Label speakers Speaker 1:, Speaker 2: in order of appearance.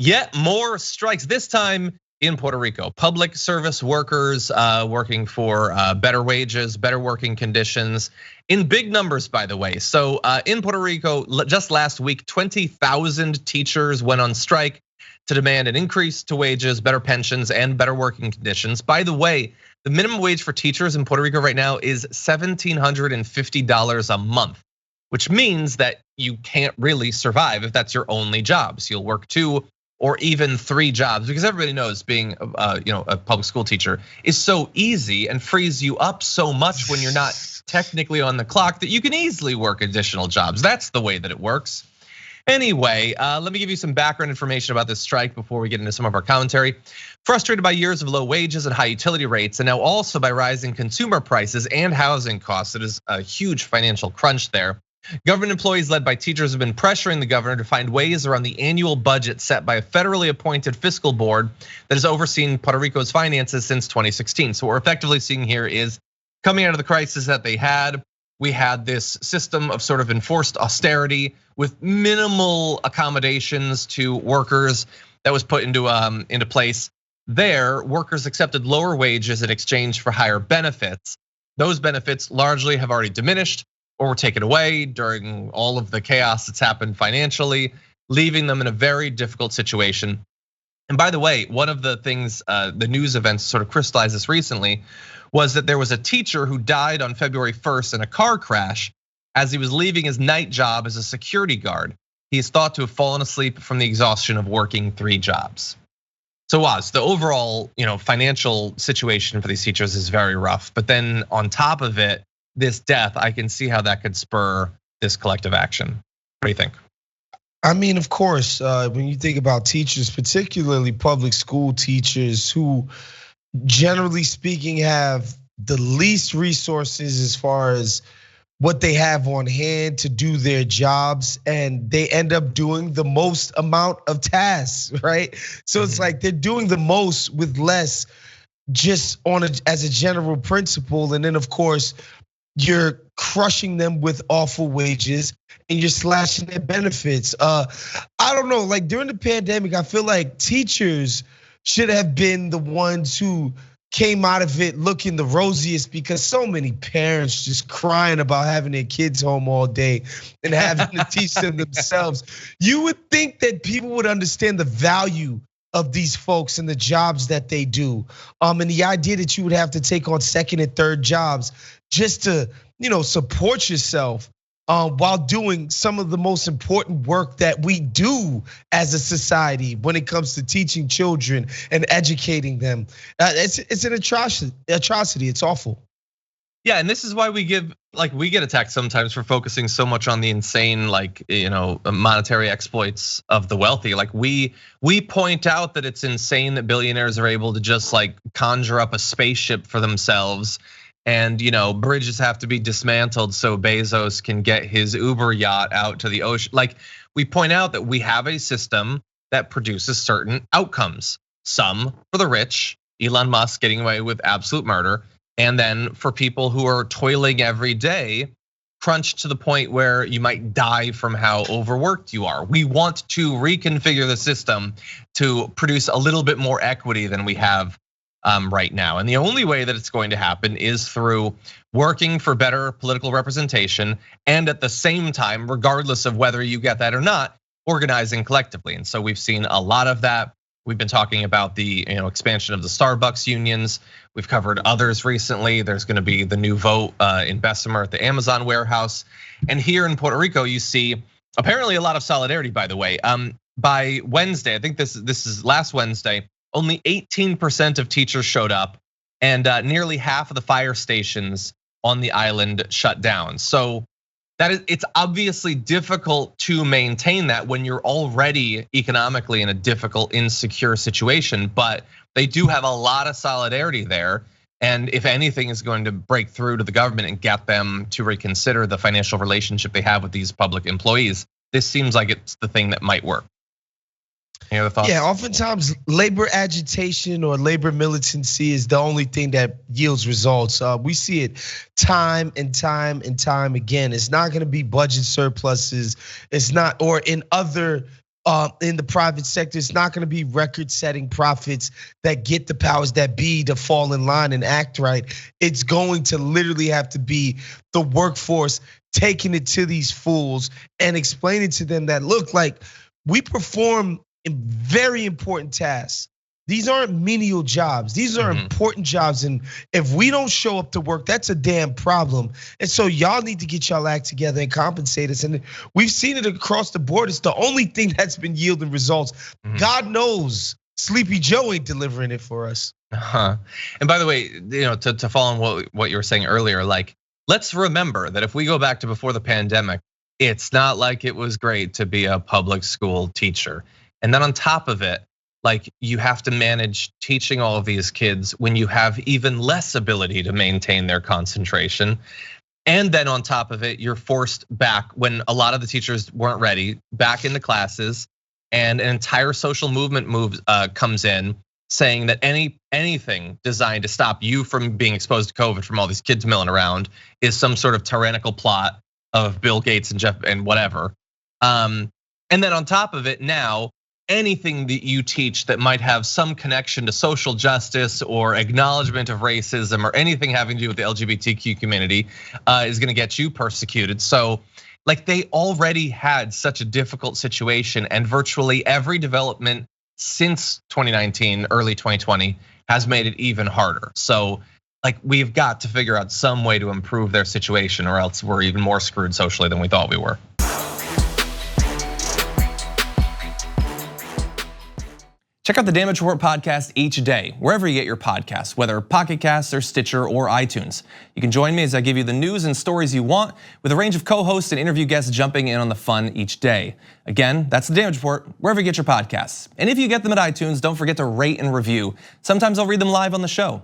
Speaker 1: Yet more strikes, this time in Puerto Rico. Public service workers working for better wages, better working conditions, in big numbers, by the way. So in Puerto Rico, just last week, 20,000 teachers went on strike to demand an increase to wages, better pensions, and better working conditions. By the way, the minimum wage for teachers in Puerto Rico right now is $1,750 a month, which means that you can't really survive if that's your only job. So you'll work 2 or even 3 jobs, because everybody knows being a public school teacher is so easy and frees you up so much when you're not technically on the clock that you can easily work additional jobs. That's the way that it works. Anyway, let me give you some background information about this strike before we get into some of our commentary. Frustrated by years of low wages and high utility rates, and now also by rising consumer prices and housing costs, it is a huge financial crunch there. Government employees led by teachers have been pressuring the governor to find ways around the annual budget set by a federally appointed fiscal board that has overseen Puerto Rico's finances since 2016. So what we're effectively seeing here is coming out of the crisis that they had, we had this system of sort of enforced austerity with minimal accommodations to workers that was put into place. There, workers accepted lower wages in exchange for higher benefits. Those benefits largely have already diminished or were taken away during all of the chaos that's happened financially, leaving them in a very difficult situation. And by the way, one of the things, the news events sort of crystallized this recently, was that there was a teacher who died on February 1st in a car crash as he was leaving his night job as a security guard. He is thought to have fallen asleep from the exhaustion of working 3 jobs. So Woz, the overall financial situation for these teachers is very rough. But then on top of it, this death, I can see how that could spur this collective action. What do you think?
Speaker 2: I mean, of course, when you think about teachers, particularly public school teachers who generally speaking have the least resources as far as what they have on hand to do their jobs, and they end up doing the most amount of tasks, right? So it's like they're doing the most with less, just as a general principle. And then of course, you're crushing them with awful wages and you're slashing their benefits. I don't know, like during the pandemic, I feel like teachers should have been the ones who came out of it looking the rosiest, because so many parents just crying about having their kids home all day and having to teach them themselves. You would think that people would understand the value of these folks and the jobs that they do. And the idea that you would have to take on second and third jobs just to support yourself while doing some of the most important work that we do as a society when it comes to teaching children and educating them. It's an atrocity. It's awful.
Speaker 1: Yeah, and this is why we get attacked sometimes for focusing so much on the insane, monetary exploits of the wealthy. Like we point out that it's insane that billionaires are able to just conjure up a spaceship for themselves. And bridges have to be dismantled so Bezos can get his Uber yacht out to the ocean. Like we point out that we have a system that produces certain outcomes. Some for the rich, Elon Musk getting away with absolute murder, and then for people who are toiling every day, crunched to the point where you might die from how overworked you are. We want to reconfigure the system to produce a little bit more equity than we have right now. And the only way that it's going to happen is through working for better political representation, and at the same time, regardless of whether you get that or not, organizing collectively. And so we've seen a lot of that. We've been talking about the expansion of the Starbucks unions. We've covered others recently. There's going to be the new vote in Bessemer at the Amazon warehouse. And here in Puerto Rico, you see apparently a lot of solidarity, by the way. By Wednesday, I think this is last Wednesday, only 18% of teachers showed up, and nearly half of the fire stations on the island shut down. So it's obviously difficult to maintain that when you're already economically in a difficult, insecure situation, but they do have a lot of solidarity there. And if anything is going to break through to the government and get them to reconsider the financial relationship they have with these public employees, this seems like it's the thing that might work. Any other thoughts?
Speaker 2: Yeah, oftentimes labor agitation or labor militancy is the only thing that yields results. We see it time and time and time again. It's not gonna be budget surpluses. It's not, or in other in the private sector. It's not going to be record-setting profits that get the powers that be to fall in line and act right. It's going to literally have to be the workforce taking it to these fools and explaining to them that, look, like, we perform very important tasks. These aren't menial jobs. These are important jobs. And if we don't show up to work, that's a damn problem. And so y'all need to get y'all act together and compensate us. And we've seen it across the board. It's the only thing that's been yielding results. God knows Sleepy Joe ain't delivering it for us.
Speaker 1: And by the way, to follow on what you were saying earlier, like, let's remember that if we go back to before the pandemic, it's not like it was great to be a public school teacher. And then on top of it, like, you have to manage teaching all of these kids when you have even less ability to maintain their concentration. And then on top of it, you're forced back when a lot of the teachers weren't ready, back into classes, and an entire social movement comes in saying that anything designed to stop you from being exposed to COVID from all these kids milling around is some sort of tyrannical plot of Bill Gates and Jeff and whatever. And then on top of it now, anything that you teach that might have some connection to social justice or acknowledgement of racism or anything having to do with the LGBTQ community is gonna get you persecuted. So, like, they already had such a difficult situation, and virtually every development since 2019, early 2020 has made it even harder. So, like, we've got to figure out some way to improve their situation, or else we're even more screwed socially than we thought we were.
Speaker 3: Check out the Damage Report podcast each day, wherever you get your podcasts, whether Pocket Casts or Stitcher or iTunes. You can join me as I give you the news and stories you want, with a range of co-hosts and interview guests jumping in on the fun each day. Again, that's the Damage Report, wherever you get your podcasts. And if you get them at iTunes, don't forget to rate and review. Sometimes I'll read them live on the show.